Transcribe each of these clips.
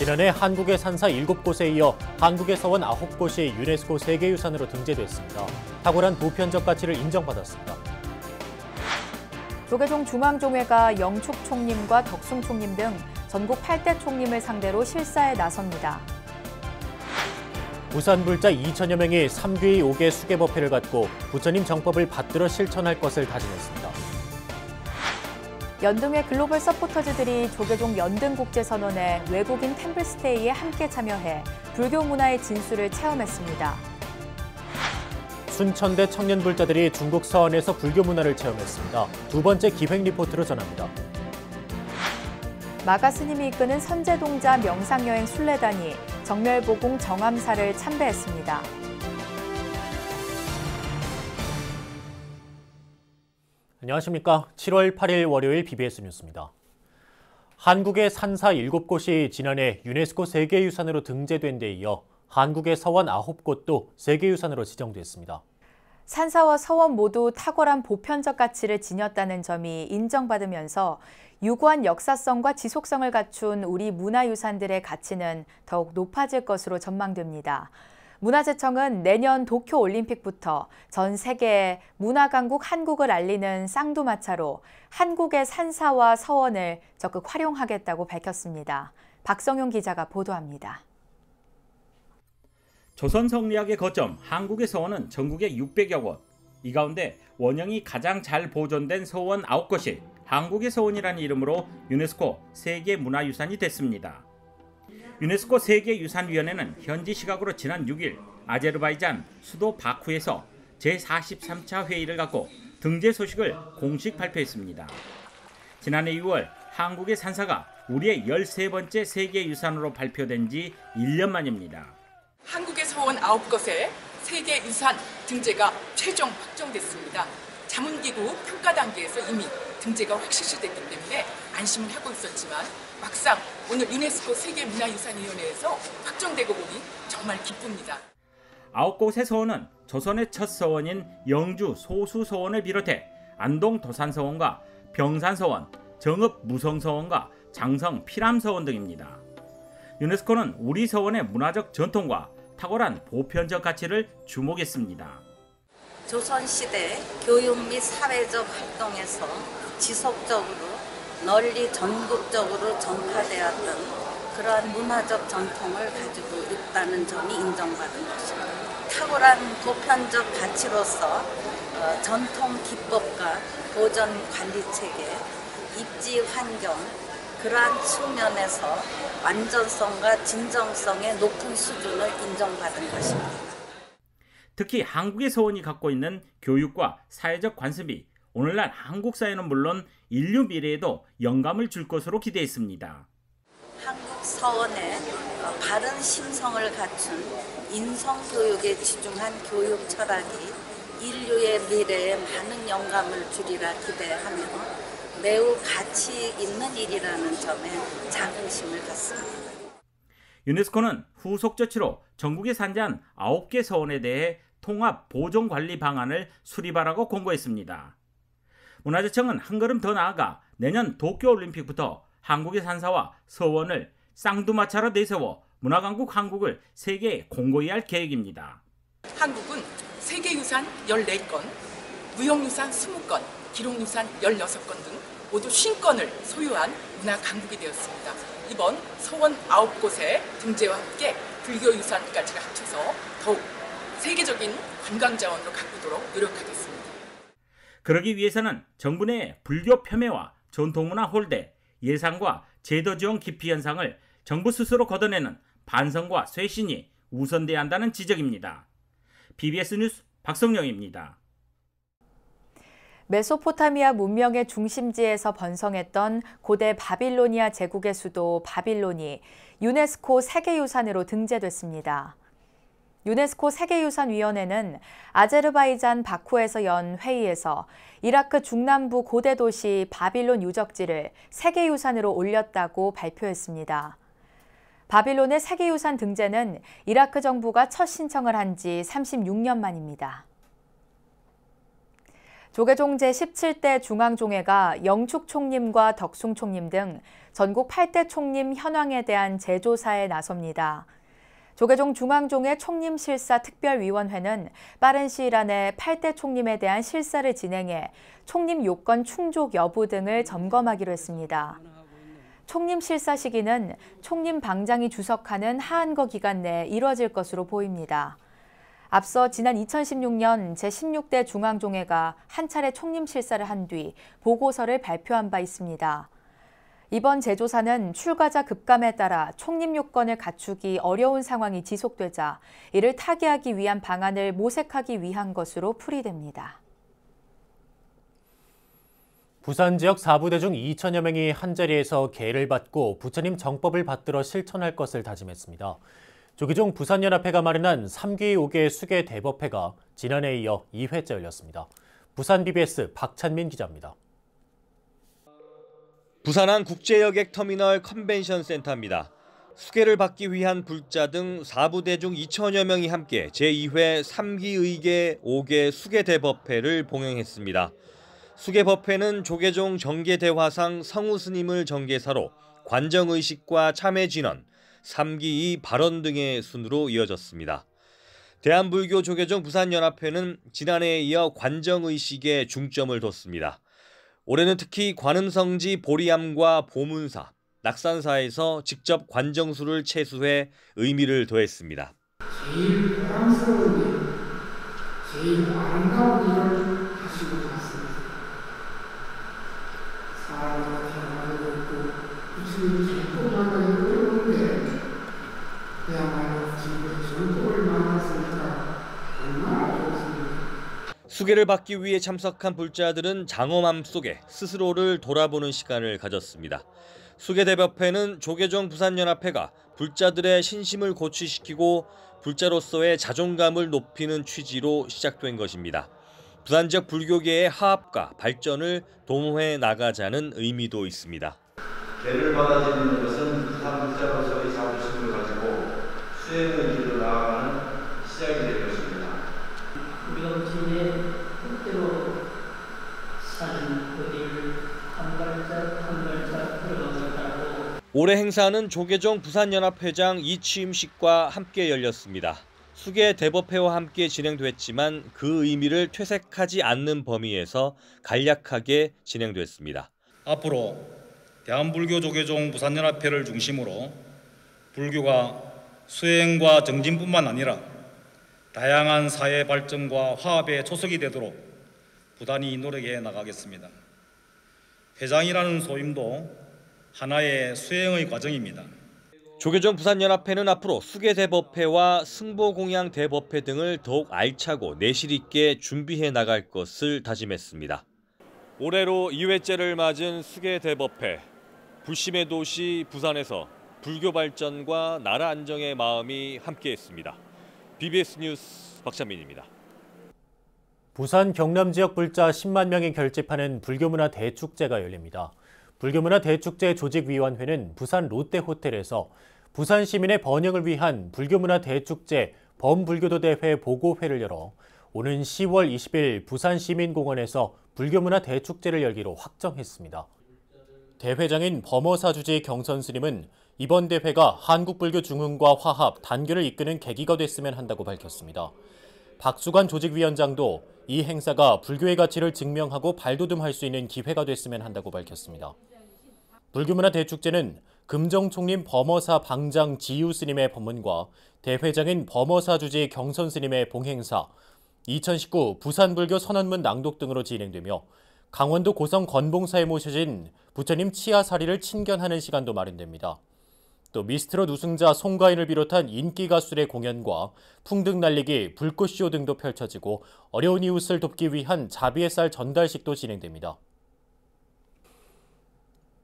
지난해 한국의 산사 7곳에 이어 한국의 서원 9곳이 유네스코 세계유산으로 등재됐습니다. 탁월한 보편적 가치를 인정받았습니다. 조계종 중앙종회가 영축 총림과 덕숭 총림 등 전국 8대 총림을 상대로 실사에 나섭니다. 부산 불자 2천여 명이 3귀의 5개 수계법회를 갖고 부처님 정법을 받들어 실천할 것을 다짐했습니다. 연등회 글로벌 서포터즈들이 조계종 연등국제선언에 외국인 템플스테이에 함께 참여해 불교 문화의 진수를 체험했습니다. 순천대 청년 불자들이 중국 서안에서 불교 문화를 체험했습니다. 두 번째 기획 리포트로 전합니다. 마가 스님이 이끄는 선제동자 명상여행 순례단이 정멸보궁 정암사를 참배했습니다. 안녕하십니까. 7월 8일 월요일 BBS 뉴스입니다. 한국의 산사 7곳이 지난해 유네스코 세계유산으로 등재된 데 이어 한국의 서원 9곳도 세계유산으로 지정됐습니다. 산사와 서원 모두 탁월한 보편적 가치를 지녔다는 점이 인정받으면서 유구한 역사성과 지속성을 갖춘 우리 문화유산들의 가치는 더욱 높아질 것으로 전망됩니다. 문화재청은 내년 도쿄올림픽부터 전 세계에 문화강국 한국을 알리는 쌍두마차로 한국의 산사와 서원을 적극 활용하겠다고 밝혔습니다. 박성용 기자가 보도합니다. 조선 성리학의 거점 한국의 서원은 전국에 600여 곳. 이 가운데 원형이 가장 잘 보존된 서원 9곳이 한국의 서원이라는 이름으로 유네스코 세계문화유산이 됐습니다. 유네스코 세계유산위원회는 현지 시각으로 지난 6일 아제르바이잔 수도 바쿠에서 제43차 회의를 갖고 등재 소식을 공식 발표했습니다. 지난해 6월 한국의 산사가 우리의 13번째 세계유산으로 발표된 지 1년 만입니다. 한국의 서원 9곳의 세계유산 등재가 최종 확정됐습니다. 자문기구 평가 단계에서 이미 등재가 확실시됐기 때문에 안심을 하고 있었지만 막상 오늘 유네스코 세계문화유산위원회에서 확정되고 보니 정말 기쁩니다. 9곳의 서원은 조선의 첫 서원인 영주 소수서원을 비롯해 안동 도산서원과 병산서원, 정읍 무성서원과 장성 피람서원 등입니다. 유네스코는 우리 서원의 문화적 전통과 탁월한 보편적 가치를 주목했습니다. 조선시대 교육 및 사회적 활동에서 지속적으로 널리 전국적으로 전파되었던 그러한 문화적 전통을 가지고 있다는 점이 인정받은 것입니다. 탁월한 보편적 가치로서 전통 기법과 보존 관리 체계, 입지 환경, 그러한 측면에서 완전성과 진정성의 높은 수준을 인정받은 것입니다. 특히 한국의 서원이 갖고 있는 교육과 사회적 관습이 오늘날 한국 사회는 물론 인류 미래에도 영감을 줄 것으로 기대했습니다. 한국 서원의 바른 심성을 갖춘 인성교육에 집중한 교육 철학이 인류의 미래에 많은 영감을 주리라 기대하며 매우 가치 있는 일이라는 점에 자긍심을 갖습니다. 유네스코는 후속 조치로 전국에 산재한 9개 서원에 대해 통합 보존 관리 방안을 수립하라고 공고했습니다. 문화재청은 한 걸음 더 나아가 내년 도쿄올림픽부터 한국의 산사와 서원을 쌍두마차로 내세워 문화강국 한국을 세계에 공고히 할 계획입니다. 한국은 세계유산 14건, 무형유산 20건, 기록유산 16건 등 모두 50건을 소유한 문화강국이 되었습니다. 이번 서원 9곳의 등재와 함께 불교유산까지 합쳐서 더욱 세계적인 관광자원으로 가꾸도록 노력하겠습니다. 그러기 위해서는 정부 내 불교 폄훼와 전통문화 홀대, 예산과 제도 지원 기피 현상을 정부 스스로 걷어내는 반성과 쇄신이 우선돼야 한다는 지적입니다. BBS 뉴스 박성영입니다. 메소포타미아 문명의 중심지에서 번성했던 고대 바빌로니아 제국의 수도 바빌론이 유네스코 세계유산으로 등재됐습니다. 유네스코 세계유산위원회는 아제르바이잔 바쿠에서 연 회의에서 이라크 중남부 고대 도시 바빌론 유적지를 세계유산으로 올렸다고 발표했습니다. 바빌론의 세계유산 등재는 이라크 정부가 첫 신청을 한 지 36년 만입니다. 조계종 제17대 중앙종회가 영축 총림과 덕숭 총림 등 전국 8대 총림 현황에 대한 재조사에 나섭니다. 조계종 중앙종회 총림실사 특별위원회는 빠른 시일 안에 8대 총림에 대한 실사를 진행해 총림 요건 충족 여부 등을 점검하기로 했습니다. 총림 실사 시기는 총림 방장이 주석하는 하한거 기간 내에 이뤄질 것으로 보입니다. 앞서 지난 2016년 제16대 중앙종회가 한 차례 총림 실사를 한 뒤 보고서를 발표한 바 있습니다. 이번 재조사는 출가자 급감에 따라 총림 요건을 갖추기 어려운 상황이 지속되자 이를 타개하기 위한 방안을 모색하기 위한 것으로 풀이됩니다. 부산 지역 4부대 중 2천여 명이 한자리에서 계를 받고 부처님 정법을 받들어 실천할 것을 다짐했습니다. 조계종 부산연합회가 마련한 3기 5개 수계 대법회가 지난해에 이어 2회째 열렸습니다. 부산 BBS 박찬민 기자입니다. 부산항 국제여객터미널 컨벤션 센터입니다. 수계를 받기 위한 불자 등 4부대 중 2천여 명이 함께 제2회 3기 의계 5개 수계 대법회를 봉행했습니다. 수계 법회는 조계종 정계대화상 성우 스님을 정계사로 관정의식과 참회진언, 3기 발언 등의 순으로 이어졌습니다. 대한불교 조계종 부산연합회는 지난해에 이어 관정의식에 중점을 뒀습니다. 올해는 특히 관음성지 보리암과 보문사, 낙산사에서 직접 관정수를 채수해 의미를 더했습니다. 제일 보람스러운 일, 제일 아름다운 일을 하시고 갔습니다. 사람으로 태어나게 됐고 부처님 정법 만나기 어려운데 그야말로 부처님의 정법을 만났으니까 얼마나 좋습니다. 수계를 받기 위해 참석한 불자들은 장엄함 속에 스스로를 돌아보는 시간을 가졌습니다. 수계대법회는 조계종 부산연합회가 불자들의 신심을 고취시키고 불자로서의 자존감을 높이는 취지로 시작된 것입니다. 부산 지역 불교계의 화합과 발전을 도모해 나가자는 의미도 있습니다. 계를 받아들이는 것은 부산 불자로서의 자부심을 가지고 수행의 길로 나아가는 시작이 될 것입니다. 우리가 부처님의 뜻대로 사는 그 길을 한 발짝 한 발짝 들어가고 있다고. 올해 행사는 조계종 부산연합회장 이취임식과 함께 열렸습니다. 수계 대법회와 함께 진행됐지만 그 의미를 퇴색하지 않는 범위에서 간략하게 진행됐습니다. 앞으로 대한불교 조계종 부산연합회를 중심으로 불교가 수행과 정진뿐만 아니라 다양한 사회 발전과 화합의 초석이 되도록 부단히 노력해 나가겠습니다. 회장이라는 소임도 하나의 수행의 과정입니다. 조계종 부산연합회는 앞으로 수계대법회와 승보공양대법회 등을 더욱 알차고 내실 있게 준비해 나갈 것을 다짐했습니다. 올해로 2회째를 맞은 수계대법회. 불심의 도시 부산에서 불교 발전과 나라 안정의 마음이 함께했습니다. BBS 뉴스 박찬민입니다. 부산 경남 지역 불자 10만 명이 결집하는 불교문화 대축제가 열립니다. 불교문화 대축제 조직위원회는 부산 롯데호텔에서 부산 시민의 번영을 위한 불교문화 대축제 범불교도 대회 보고회를 열어 오는 10월 20일 부산시민공원에서 불교문화 대축제를 열기로 확정했습니다. 대회장인 범어사 주지 경선스님은 이번 대회가 한국불교 중흥과 화합, 단결을 이끄는 계기가 됐으면 한다고 밝혔습니다. 박수관 조직위원장도 이 행사가 불교의 가치를 증명하고 발돋움할 수 있는 기회가 됐으면 한다고 밝혔습니다. 불교문화 대축제는 금정총림 범어사 방장 지유스님의 법문과 대회장인 범어사 주지 경선스님의 봉행사, 2019 부산불교 선언문 낭독 등으로 진행되며 강원도 고성 건봉사에 모셔진 부처님 치아사리를 친견하는 시간도 마련됩니다. 또 미스트롯 우승자 송가인을 비롯한 인기 가수들의 공연과 풍등 날리기, 불꽃쇼 등도 펼쳐지고 어려운 이웃을 돕기 위한 자비의 쌀 전달식도 진행됩니다.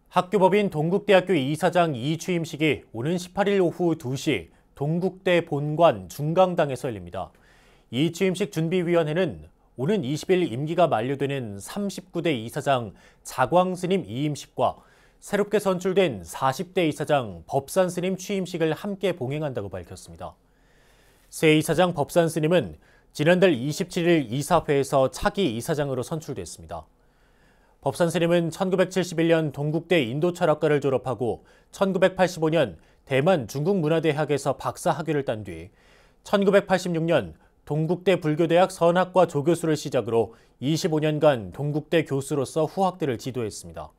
학교법인 동국대학교 이사장 이취임식이 오는 18일 오후 2시 동국대 본관 중강당에서 열립니다. 이취임식 준비위원회는 오는 20일 임기가 만료되는 39대 이사장 자광스님 이임식과 새롭게 선출된 40대 이사장 법산스님 취임식을 함께 봉행한다고 밝혔습니다. 새 이사장 법산스님은 지난달 27일 이사회에서 차기 이사장으로 선출됐습니다. 법산 스님은 1971년 동국대 인도철학과를 졸업하고 1985년 대만 중국문화대학에서 박사 학위를 딴 뒤 1986년 동국대 불교대학 선학과 조교수를 시작으로 25년간 동국대 교수로서 후학들을 지도했습니다.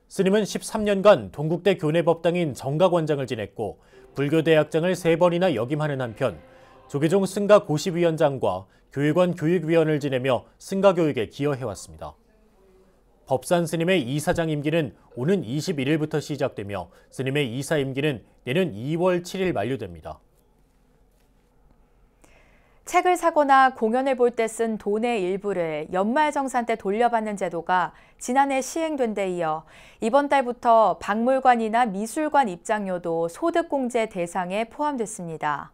스님은 13년간 동국대 교내법당인 정각원장을 지냈고 불교대학장을 3번이나 역임하는 한편 조계종 승가 고시위원장과 교육원 교육위원을 지내며 승가교육에 기여해왔습니다. 법산 스님의 이사장 임기는 오는 21일부터 시작되며 스님의 이사 임기는 내년 2월 7일 만료됩니다. 책을 사거나 공연을 볼 때 쓴 돈의 일부를 연말정산 때 돌려받는 제도가 지난해 시행된 데 이어 이번 달부터 박물관이나 미술관 입장료도 소득공제 대상에 포함됐습니다.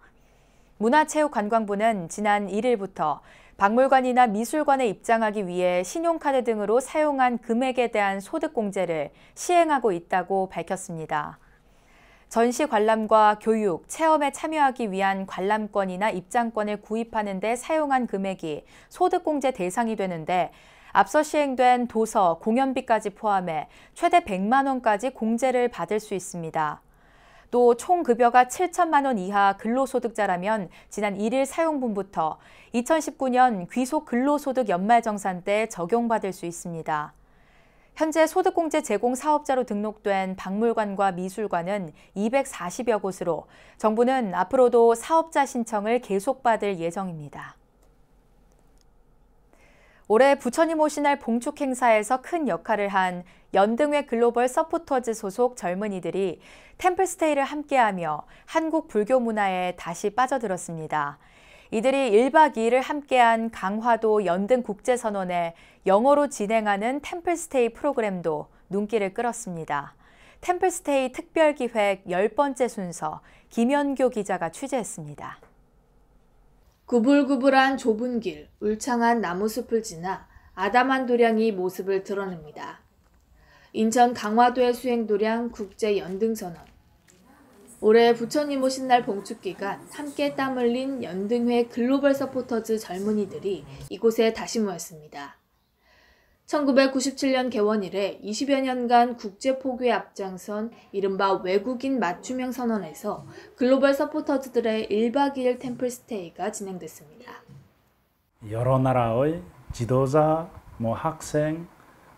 문화체육관광부는 지난 1일부터 박물관이나 미술관에 입장하기 위해 신용카드 등으로 사용한 금액에 대한 소득공제를 시행하고 있다고 밝혔습니다. 전시 관람과 교육, 체험에 참여하기 위한 관람권이나 입장권을 구입하는 데 사용한 금액이 소득공제 대상이 되는데 앞서 시행된 도서, 공연비까지 포함해 최대 100만 원까지 공제를 받을 수 있습니다. 또 총 급여가 7천만 원 이하 근로소득자라면 지난 1일 사용분부터 2019년 귀속 근로소득 연말정산 때 적용받을 수 있습니다. 현재 소득공제 제공 사업자로 등록된 박물관과 미술관은 240여 곳으로 정부는 앞으로도 사업자 신청을 계속받을 예정입니다. 올해 부처님 오신 날 봉축 행사에서 큰 역할을 한 연등회 글로벌 서포터즈 소속 젊은이들이 템플스테이를 함께하며 한국 불교 문화에 다시 빠져들었습니다. 이들이 1박 2일을 함께한 강화도 연등국제선원에 영어로 진행하는 템플스테이 프로그램도 눈길을 끌었습니다. 템플스테이 특별기획 10번째 순서 김연교 기자가 취재했습니다. 구불구불한 좁은 길, 울창한 나무숲을 지나 아담한 도량이 모습을 드러냅니다. 인천 강화도의 수행도량 국제연등선원. 올해 부처님 오신 날 봉축기간 함께 땀 흘린 연등회 글로벌 서포터즈 젊은이들이 이곳에 다시 모였습니다. 1997년 개원 이래 20여 년간 국제포교에 앞장선 이른바 외국인 맞춤형 선언에서 글로벌 서포터즈들의 1박 2일 템플스테이가 진행됐습니다. 여러 나라의 지도자, 학생,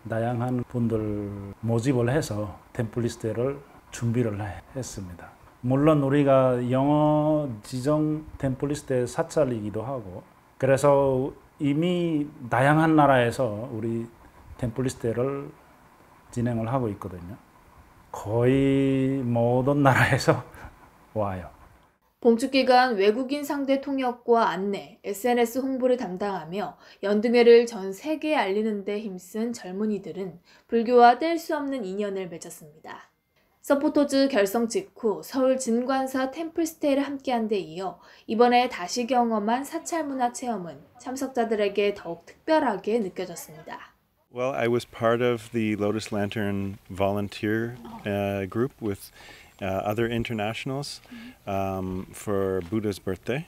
다양한 분들 모집을 해서 템플스테이를 준비를 했습니다. 물론 우리가 영어 지정 템플스테이 사찰이기도 하고 그래서 이미 다양한 나라에서 우리 템플스테이를 진행을 하고 있거든요. 거의 모든 나라에서 와요. 봉축기간 외국인 상대 통역과 안내, SNS 홍보를 담당하며 연등회를 전 세계에 알리는 데 힘쓴 젊은이들은 불교와 뗄 수 없는 인연을 맺었습니다. 서포터즈 결성 직후 서울 진관사 템플스테이를 함께한 데 이어 이번에 다시 경험한 사찰문화 체험은 참석자들에게 더욱 특별하게 느껴졌습니다. Well, I was part of the Lotus Lantern volunteer group with other internationals for Buddha's birthday.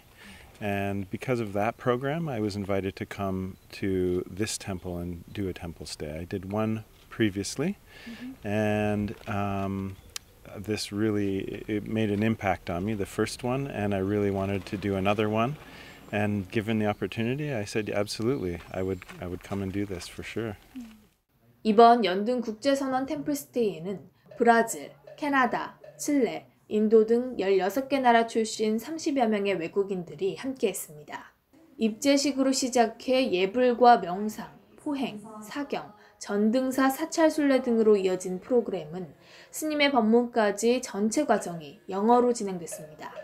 And because of that program, I was invited to come to this temple and do a temple stay. I did one previously, and this really it made an impact on me, the first one, and I really wanted to do another one. And given the opportunity, I said absolutely, I would come and do this for sure. 이번 연등 국제선언 템플스테이에는 브라질, 캐나다, 칠레, 인도 등 16개 나라 출신 30여 명의 외국인들이 함께했습니다. 입제식으로 시작해 예불과 명상, 포행, 사경, 전등사 사찰순례 등으로 이어진 프로그램은 스님의 법문까지 전체 과정이 영어로 진행됐습니다.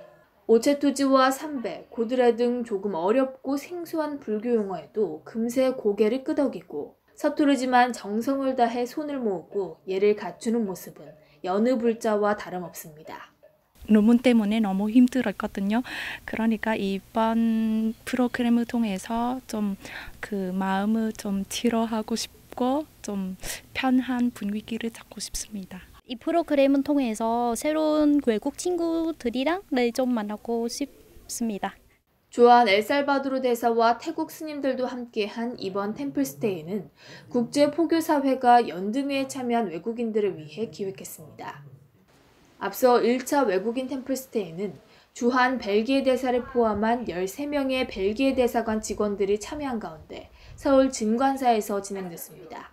오체투지와 삼배, 고드레 등 조금 어렵고 생소한 불교 용어에도 금세 고개를 끄덕이고 서투르지만 정성을 다해 손을 모으고 예를 갖추는 모습은 여느 불자와 다름없습니다. 논문 때문에 너무 힘들었거든요. 그러니까 이번 프로그램을 통해서 좀 그 마음을 좀 치료하고 싶고 좀 편한 분위기를 잡고 싶습니다. 이 프로그램을 통해서 새로운 외국 친구들이랑 좀 만나고 싶습니다. 주한 엘살바도르 대사와 태국 스님들도 함께한 이번 템플스테이는 국제포교사회가 연등회에 참여한 외국인들을 위해 기획했습니다. 앞서 1차 외국인 템플스테이는 주한 벨기에 대사를 포함한 13명의 벨기에 대사관 직원들이 참여한 가운데 서울 진관사에서 진행됐습니다.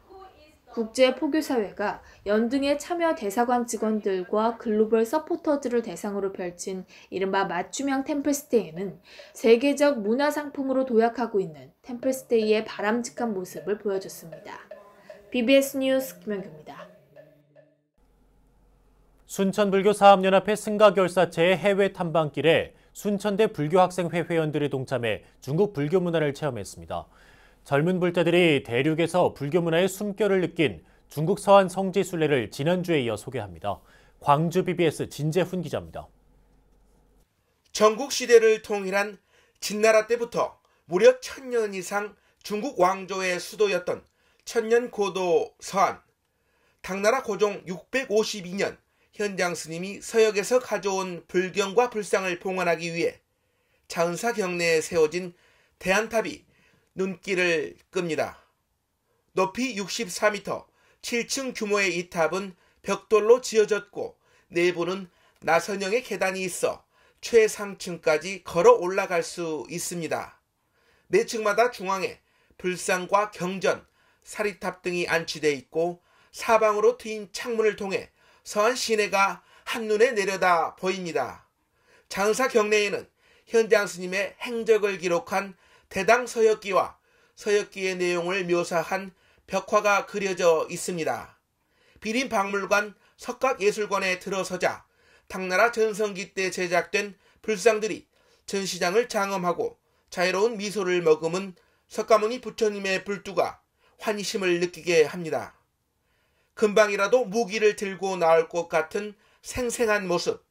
국제포교사회가 연등회 참여 대사관 직원들과 글로벌 서포터즈를 대상으로 펼친 이른바 맞춤형 템플스테이는 세계적 문화상품으로 도약하고 있는 템플스테이의 바람직한 모습을 보여줬습니다. BBS 뉴스 김현규입니다. 순천불교사업연합회 승가결사체의 해외 탐방길에 순천대 불교학생회 회원들이 동참해 중국 불교 문화를 체험했습니다. 젊은 불자들이 대륙에서 불교 문화의 숨결을 느낀 중국 서안 성지 순례를 지난주에 이어 소개합니다. 광주 BBS 진재훈 기자입니다. 전국 시대를 통일한 진나라 때부터 무려 1000년 이상 중국 왕조의 수도였던 천년고도 서안. 당나라 고종 652년 현장 스님이 서역에서 가져온 불경과 불상을 봉헌하기 위해 자은사 경내에 세워진 대안탑이 눈길을 끕니다. 높이 64m, 7층 규모의 이 탑은 벽돌로 지어졌고 내부는 나선형의 계단이 있어 최상층까지 걸어 올라갈 수 있습니다. 4층마다 중앙에 불상과 경전, 사리탑 등이 안치돼 있고 사방으로 트인 창문을 통해 서안 시내가 한눈에 내려다 보입니다. 자은사 경내에는 현장 스님의 행적을 기록한 대당 서역기와 서역기의 내용을 묘사한 벽화가 그려져 있습니다. 비림 박물관 석각예술관에 들어서자 당나라 전성기 때 제작된 불상들이 전시장을 장엄하고 자유로운 미소를 머금은 석가모니 부처님의 불두가 환희심을 느끼게 합니다. 금방이라도 무기를 들고 나올 것 같은 생생한 모습.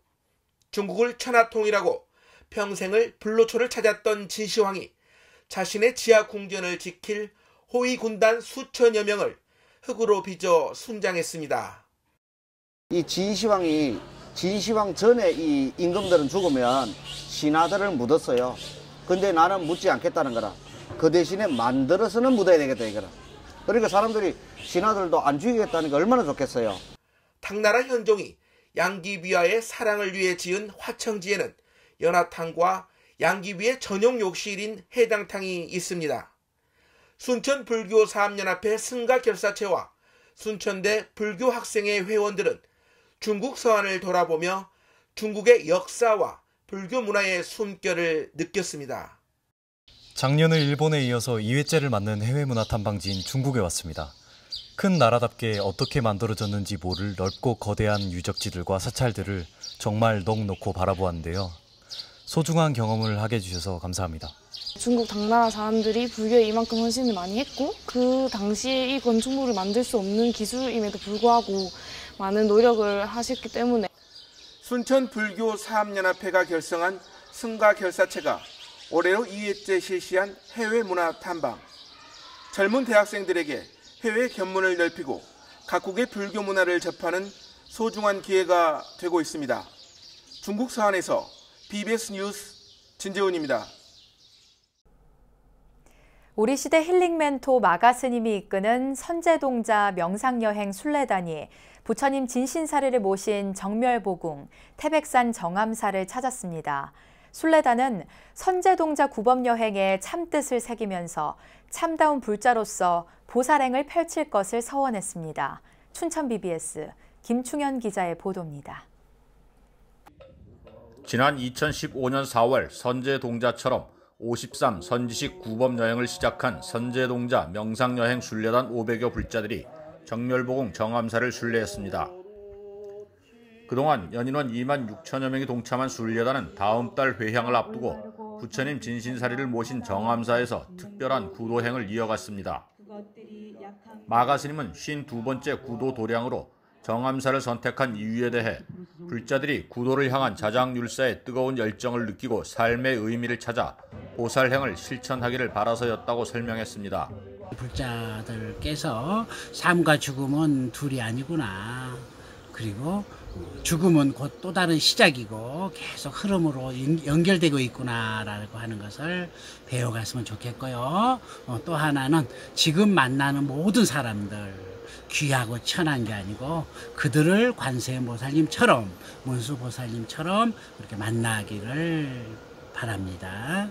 중국을 천하통일하고 평생을 불로초를 찾았던 진시황이 자신의 지하 궁전을 지킬 호위 군단 수천여 명을 흙으로 빚어 순장했습니다. 이 진시황 전에 이 임금들은 죽으면 신하들을 묻었어요. 근데 나는 묻지 않겠다는 거라. 그 대신에 만들어서는 묻어야 되겠다 이거라. 그러니까 사람들이 신하들도 안 죽이겠다는 게 얼마나 좋겠어요. 당나라 현종이 양귀비와의 사랑을 위해 지은 화청지에는 연화탕과 양귀비의 전용 욕실인 해당탕이 있습니다. 순천불교사업연합회 승가결사체와 순천대 불교학생회 회원들은 중국 서안을 돌아보며 중국의 역사와 불교 문화의 숨결을 느꼈습니다. 작년을 일본에 이어서 2회째를 맞는 해외문화 탐방지인 중국에 왔습니다. 큰 나라답게 어떻게 만들어졌는지 모를 넓고 거대한 유적지들과 사찰들을 정말 넋놓고 바라보았는데요. 소중한 경험을 하게 해주셔서 감사합니다. 중국 당나라 사람들이 불교에 이만큼 헌신을 많이 했고 그 당시에 이 건축물을 만들 수 없는 기술임에도 불구하고 많은 노력을 하셨기 때문에 순천불교사업연합회가 결성한 승가결사체가 올해로 2회째 실시한 해외 문화 탐방. 젊은 대학생들에게 해외 견문을 넓히고 각국의 불교 문화를 접하는 소중한 기회가 되고 있습니다. 중국 서안에서 BBS 뉴스 진재훈입니다. 우리 시대 힐링 멘토 마가 스님이 이끄는 선제동자 명상여행 순례단이 부처님 진신사리를 모신 정멸보궁 태백산 정암사를 찾았습니다. 순례단은 선제동자 구법여행에 참뜻을 새기면서 참다운 불자로서 보살행을 펼칠 것을 서원했습니다. 춘천 BBS 김충현 기자의 보도입니다. 지난 2015년 4월 선제동자처럼 53 선지식 구법여행을 시작한 선제동자 명상여행 순례단 500여 불자들이 정멸보궁 정암사를 순례했습니다. 그동안 연인원 2만 6천여 명이 동참한 순례단은 다음 달 회향을 앞두고 부처님 진신사리를 모신 정암사에서 특별한 구도행을 이어갔습니다. 마가 스님은 52번째 구도 도량으로 정암사를 선택한 이유에 대해 불자들이 구도를 향한 자장율사의 뜨거운 열정을 느끼고 삶의 의미를 찾아 보살행을 실천하기를 바라서였다고 설명했습니다. 불자들께서 삶과 죽음은 둘이 아니구나. 그리고 죽음은 곧 또 다른 시작이고 계속 흐름으로 연결되고 있구나라고 하는 것을 배워갔으면 좋겠고요. 또 하나는 지금 만나는 모든 사람들 귀하고 천한 게 아니고 그들을 관세음보살님처럼 문수보살님처럼 그렇게 만나기를 바랍니다.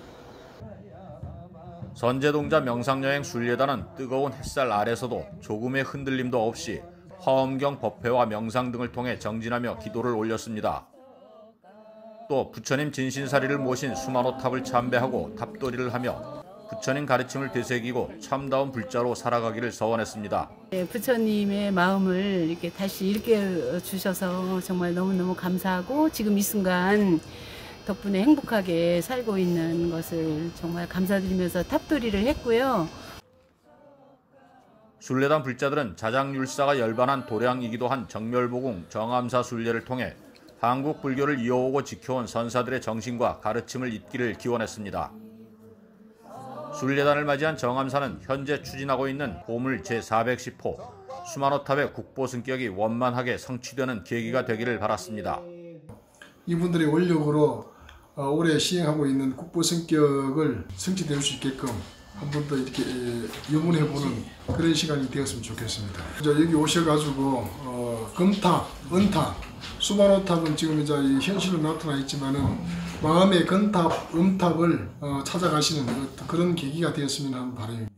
선제동자 명상여행 순례단은 뜨거운 햇살 아래서도 조금의 흔들림도 없이 화엄경 법회와 명상 등을 통해 정진하며 기도를 올렸습니다. 또 부처님 진신사리를 모신 수만호탑을 참배하고 탑도리를 하며 부처님 가르침을 되새기고 참다운 불자로 살아가기를 서원했습니다. 부처님의 마음을 이렇게 다시 일깨워 주셔서 정말 너무너무 감사하고 지금 이 순간 덕분에 행복하게 살고 있는 것을 정말 감사드리면서 탑도리를 했고요. 순례단 불자들은 자장율사가 열반한 도량이기도 한 정멸보궁 정암사 순례를 통해 한국 불교를 이어오고 지켜온 선사들의 정신과 가르침을 잇기를 기원했습니다. 순례단을 맞이한 정암사는 현재 추진하고 있는 보물 제410호 수만호탑의 국보승격이 원만하게 성취되는 계기가 되기를 바랐습니다. 이분들의 원력으로 올해 시행하고 있는 국보승격을 성취될 수 있게끔 한 번 더 이렇게 염원해보는 그런 시간이 되었으면 좋겠습니다. 여기 오셔가지고 금탑, 은탑, 수만호탑은 지금 이제 현실로 나타나 있지만은 마음의 금탑, 음탑을 찾아가시는 그런 계기가 되었으면 하는 바람입니다.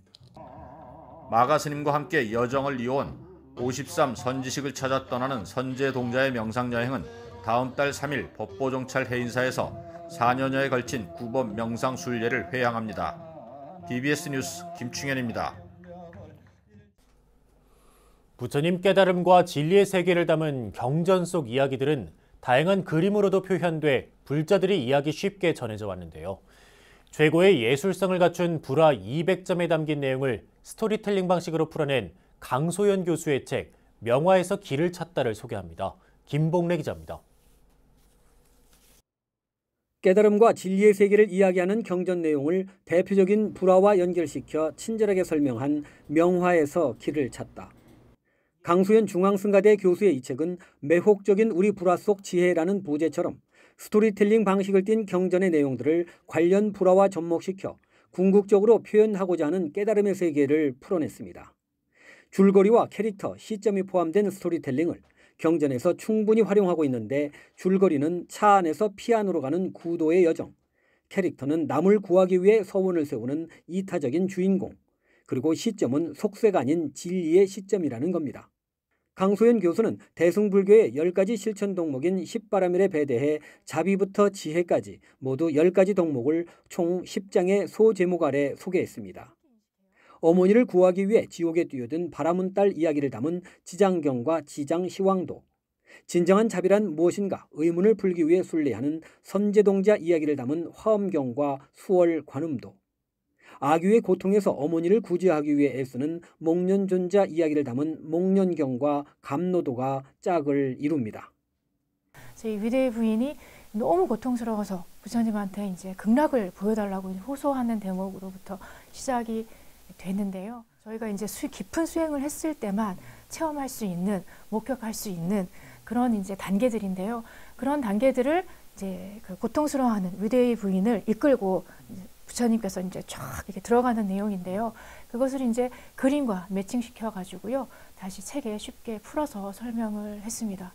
마가 스님과 함께 여정을 이어온 53 선지식을 찾아 떠나는 선제동자의 명상여행은 다음 달 3일 법보종찰 해인사에서 4년여에 걸친 구법 명상순례를 회향합니다. BBS 뉴스 김충현입니다. 부처님 깨달음과 진리의 세계를 담은 경전 속 이야기들은 다양한 그림으로도 표현돼 불자들이 이해하기 쉽게 전해져 왔는데요. 최고의 예술성을 갖춘 불화 200점에 담긴 내용을 스토리텔링 방식으로 풀어낸 강소연 교수의 책 명화에서 길을 찾다를 소개합니다. 김봉래 기자입니다. 깨달음과 진리의 세계를 이야기하는 경전 내용을 대표적인 불화와 연결시켜 친절하게 설명한 명화에서 길을 찾다. 강수연 중앙승가대 교수의 이 책은 매혹적인 우리 불화 속 지혜라는 부제처럼 스토리텔링 방식을 띤 경전의 내용들을 관련 불화와 접목시켜 궁극적으로 표현하고자 하는 깨달음의 세계를 풀어냈습니다. 줄거리와 캐릭터, 시점이 포함된 스토리텔링을 경전에서 충분히 활용하고 있는데 줄거리는 차 안에서 피안으로 가는 구도의 여정, 캐릭터는 남을 구하기 위해 서원을 세우는 이타적인 주인공, 그리고 시점은 속세가 아닌 진리의 시점이라는 겁니다. 강소연 교수는 대승불교의 10가지 실천 덕목인 10바라밀에 배대해 자비부터 지혜까지 모두 10가지 덕목을 총 10장의 소제목 아래 소개했습니다. 어머니를 구하기 위해 지옥에 뛰어든 바라문 딸 이야기를 담은 지장경과 지장시황도, 진정한 자비란 무엇인가 의문을 풀기 위해 순례하는 선제동자 이야기를 담은 화엄경과 수월관음도, 아귀의 고통에서 어머니를 구제하기 위해 애쓰는 목련존자 이야기를 담은 목련경과 감노도가 짝을 이룹니다. 저희 위대의 부인이 너무 고통스러워서 부처님한테 이제 극락을 보여달라고 호소하는 대목으로부터 시작이 됐는데요. 저희가 이제 깊은 수행을 했을 때만 체험할 수 있는, 목격할 수 있는 그런 이제 단계들인데요. 그런 단계들을 이제 그 고통스러워하는 위대의 부인을 이끌고 부처님께서 이제 쫙 이렇게 들어가는 내용인데요. 그것을 이제 그림과 매칭시켜 가지고요. 다시 책에 쉽게 풀어서 설명을 했습니다.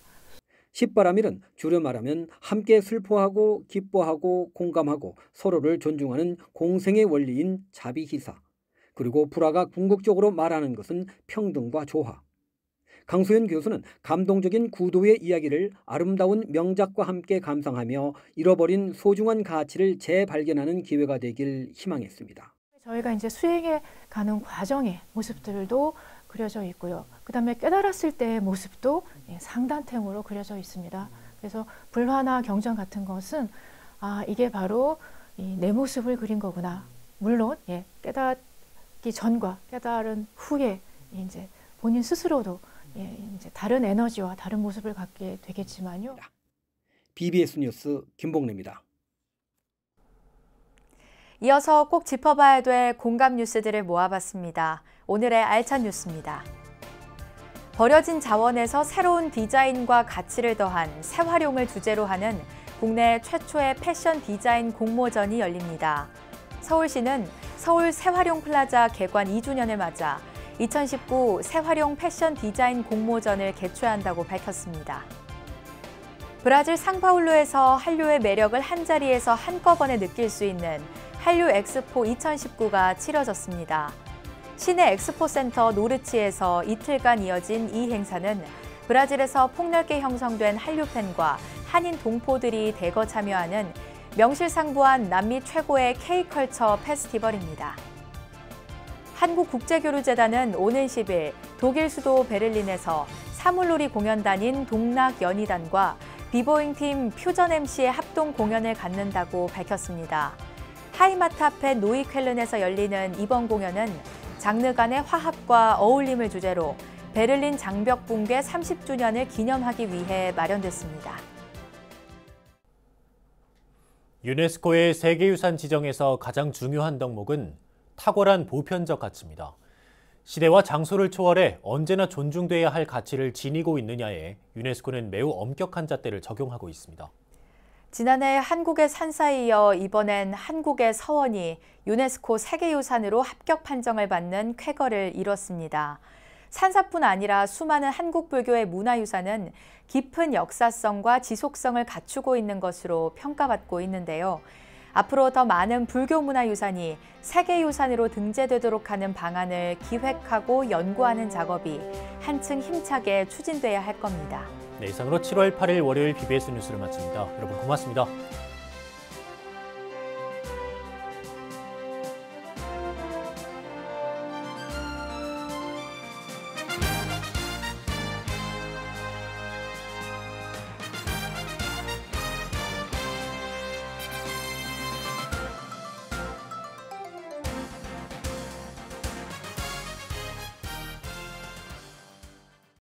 10바라밀은 줄여 말하면 함께 슬퍼하고 기뻐하고 공감하고 서로를 존중하는 공생의 원리인 자비희사, 그리고 불화가 궁극적으로 말하는 것은 평등과 조화. 강소연 교수는 감동적인 구도의 이야기를 아름다운 명작과 함께 감상하며 잃어버린 소중한 가치를 재발견하는 기회가 되길 희망했습니다. 저희가 이제 수행해 가는 과정의 모습들도 그려져 있고요. 그다음에 깨달았을 때의 모습도 상단템으로 그려져 있습니다. 그래서 불화나 경전 같은 것은 이게 바로 내 모습을 그린 거구나. 물론 깨닫기 전과 깨달은 후에 이제 본인 스스로도 이제 다른 에너지와 다른 모습을 갖게 되겠지만요. BBS 뉴스 김봉래입니다. 이어서 꼭 짚어봐야 될 공감 뉴스들을 모아봤습니다. 오늘의 알찬 뉴스입니다. 버려진 자원에서 새로운 디자인과 가치를 더한 새활용을 주제로 하는 국내 최초의 패션 디자인 공모전이 열립니다. 서울시는 서울 새활용 플라자 개관 2주년을 맞아 2019 새활용 패션 디자인 공모전을 개최한다고 밝혔습니다. 브라질 상파울루에서 한류의 매력을 한자리에서 한꺼번에 느낄 수 있는 한류 엑스포 2019가 치러졌습니다. 시내 엑스포센터 노르치에서 이틀간 이어진 이 행사는 브라질에서 폭넓게 형성된 한류팬과 한인 동포들이 대거 참여하는 명실상부한 남미 최고의 K-컬처 페스티벌입니다. 한국국제교류재단은 오는 10일 독일 수도 베를린에서 사물놀이 공연단인 동락연희단과 비보잉팀 퓨전 MC의 합동 공연을 갖는다고 밝혔습니다. 하이마트 앞의 노이쾰른에서 열리는 이번 공연은 장르 간의 화합과 어울림을 주제로 베를린 장벽 붕괴 30주년을 기념하기 위해 마련됐습니다. 유네스코의 세계유산 지정에서 가장 중요한 덕목은 탁월한 보편적 가치입니다. 시대와 장소를 초월해 언제나 존중돼야 할 가치를 지니고 있느냐에 유네스코는 매우 엄격한 잣대를 적용하고 있습니다. 지난해 한국의 산사에 이어 이번엔 한국의 서원이 유네스코 세계유산으로 합격 판정을 받는 쾌거를 이뤘습니다. 산사뿐 아니라 수많은 한국 불교의 문화유산은 깊은 역사성과 지속성을 갖추고 있는 것으로 평가받고 있는데요. 앞으로 더 많은 불교 문화유산이 세계유산으로 등재되도록 하는 방안을 기획하고 연구하는 작업이 한층 힘차게 추진돼야 할 겁니다. 네, 이상으로 7월 8일 월요일 BBS 뉴스를 마칩니다. 여러분 고맙습니다.